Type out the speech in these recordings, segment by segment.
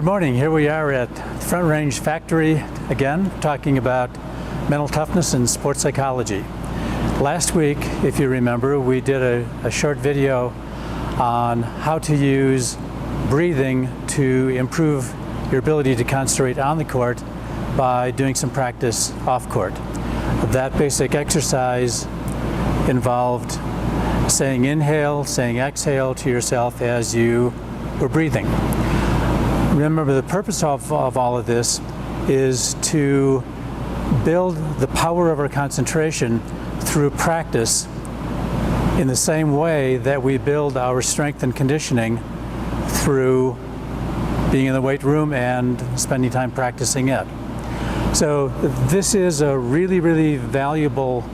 Good morning. Here we are at Front Range Factory again, talking about mental toughness and sports psychology. Last week, if you remember, we did a short video on how to use breathing to improve your ability to concentrate on the court by doing some practice off court. That basic exercise involved saying inhale, saying exhale to yourself as you were breathing. Remember, the purpose of all of this is to build the power of our concentration through practice in the same way that we build our strength and conditioning through being in the weight room and spending time practicing it. So this is a really valuable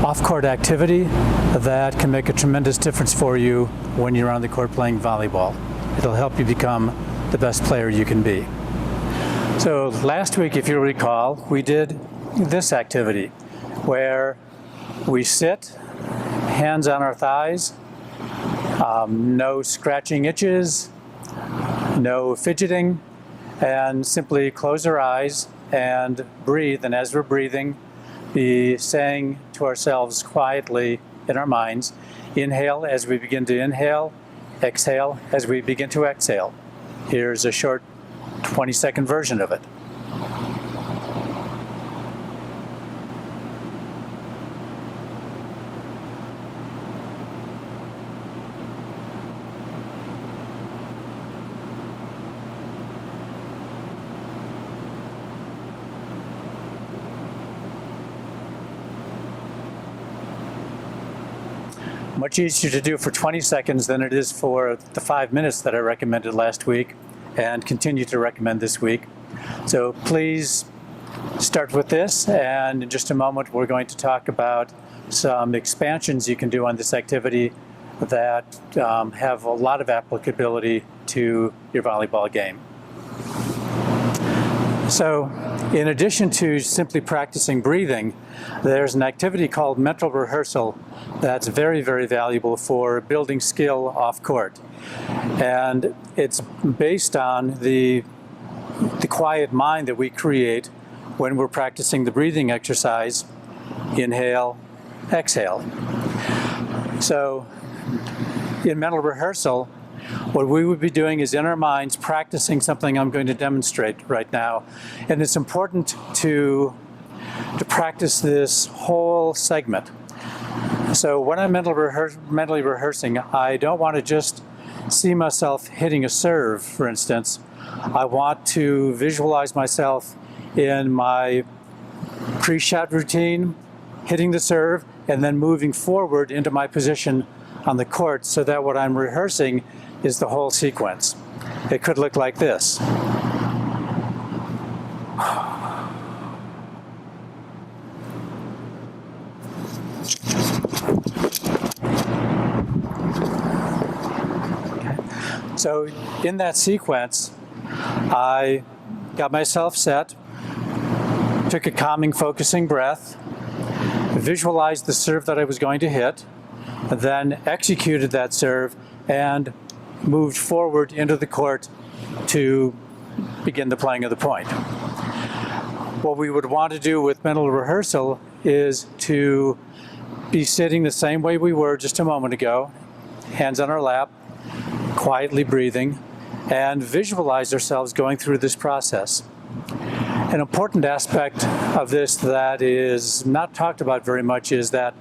off-court activity that can make a tremendous difference for you when you're on the court playing volleyball. It'll help you become the best player you can be. So last week, if you recall, we did this activity where we sit, hands on our thighs, no scratching itches, no fidgeting, and simply close our eyes and breathe. And as we're breathing, be saying to ourselves quietly in our minds, inhale as we begin to inhale, exhale as we begin to exhale. Here's a short 20-second version of it. Much easier to do for 20 seconds than it is for the 5 minutes that I recommended last week and continue to recommend this week. So please start with this, and in just a moment we're going to talk about some expansions you can do on this activity that have a lot of applicability to your volleyball game. So in addition to simply practicing breathing, there's an activity called mental rehearsal that's very valuable for building skill off court. And it's based on the quiet mind that we create when we're practicing the breathing exercise, inhale, exhale. So in mental rehearsal, what we would be doing is in our minds practicing something I'm going to demonstrate right now. And it's important to practice this whole segment. So when I'm mentally rehearsing, I don't want to just see myself hitting a serve, for instance. I want to visualize myself in my pre-shot routine, hitting the serve, and then moving forward into my position on the court so that what I'm rehearsing is the whole sequence. It could look like this. So in that sequence, I got myself set, took a calming, focusing breath, visualized the serve that I was going to hit, then executed that serve and moved forward into the court to begin the playing of the point. What we would want to do with mental rehearsal is to be sitting the same way we were just a moment ago, hands on our lap, quietly breathing, and visualize ourselves going through this process. An important aspect of this that is not talked about very much is that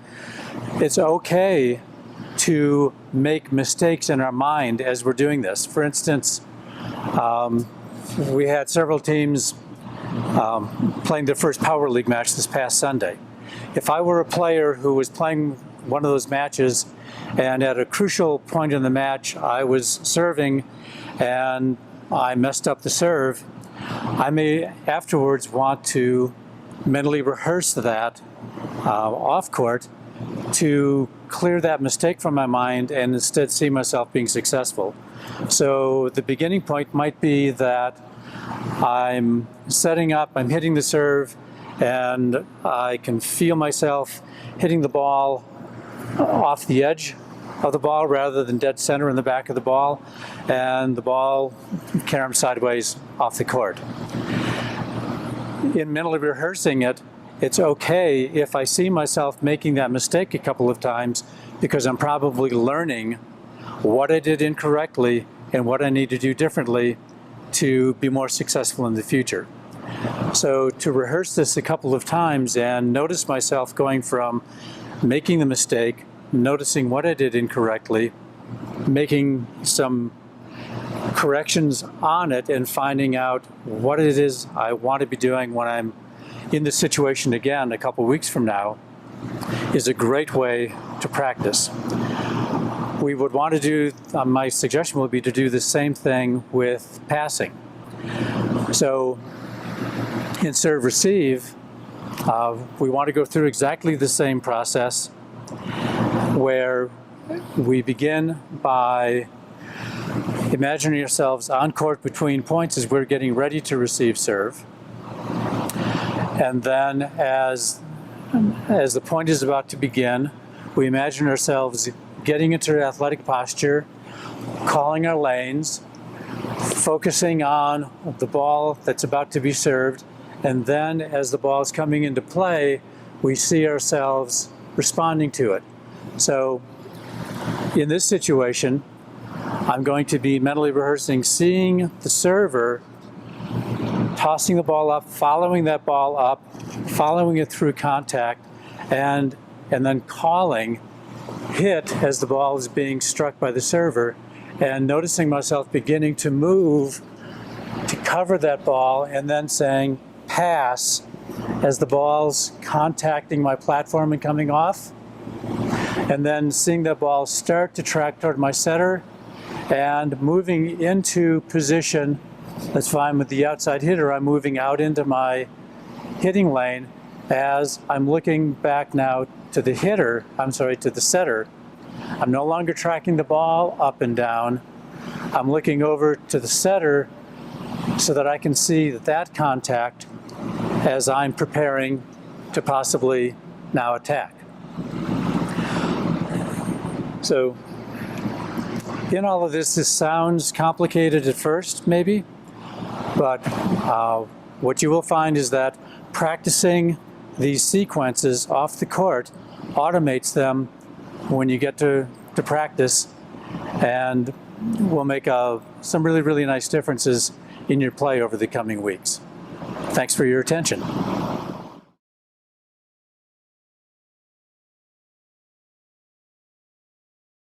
it's okay to make mistakes in our mind as we're doing this. For instance, we had several teams playing their first Power League match this past Sunday. If I were a player who was playing one of those matches and at a crucial point in the match I was serving and I messed up the serve, I may afterwards want to mentally rehearse that off court to clear that mistake from my mind and instead see myself being successful. So the beginning point might be that I'm setting up, I'm hitting the serve, and I can feel myself hitting the ball off the edge of the ball rather than dead center in the back of the ball, and the ball caromed sideways off the court. In mentally rehearsing it, it's okay if I see myself making that mistake a couple of times, because I'm probably learning what I did incorrectly and what I need to do differently to be more successful in the future. So to rehearse this a couple of times and notice myself going from making the mistake, noticing what I did incorrectly, making some corrections on it, and finding out what it is I want to be doing when I'm in this situation again a couple weeks from now, is a great way to practice. We would want to do, my suggestion would be to do the same thing with passing. So in serve receive, we want to go through exactly the same process, where we begin by imagining ourselves on court between points as we're getting ready to receive serve. And then as the point is about to begin, we imagine ourselves getting into athletic posture, calling our lanes, focusing on the ball that's about to be served, and then as the ball is coming into play, we see ourselves responding to it. So in this situation, I'm going to be mentally rehearsing seeing the server tossing the ball up, following that ball up, following it through contact, and then calling hit as the ball is being struck by the server, and noticing myself beginning to move to cover that ball, and then saying pass as the ball's contacting my platform and coming off, and then seeing the ball start to track toward my setter and moving into position. That's fine with the outside hitter. I'm moving out into my hitting lane as I'm looking back now to the hitter, to the setter. I'm no longer tracking the ball up and down. I'm looking over to the setter so that I can see that contact as I'm preparing to possibly now attack. So in all of this sounds complicated at first, maybe, but what you will find is that practicing these sequences off the court automates them when you get to practice, and will make some really, really nice differences in your play over the coming weeks. Thanks for your attention.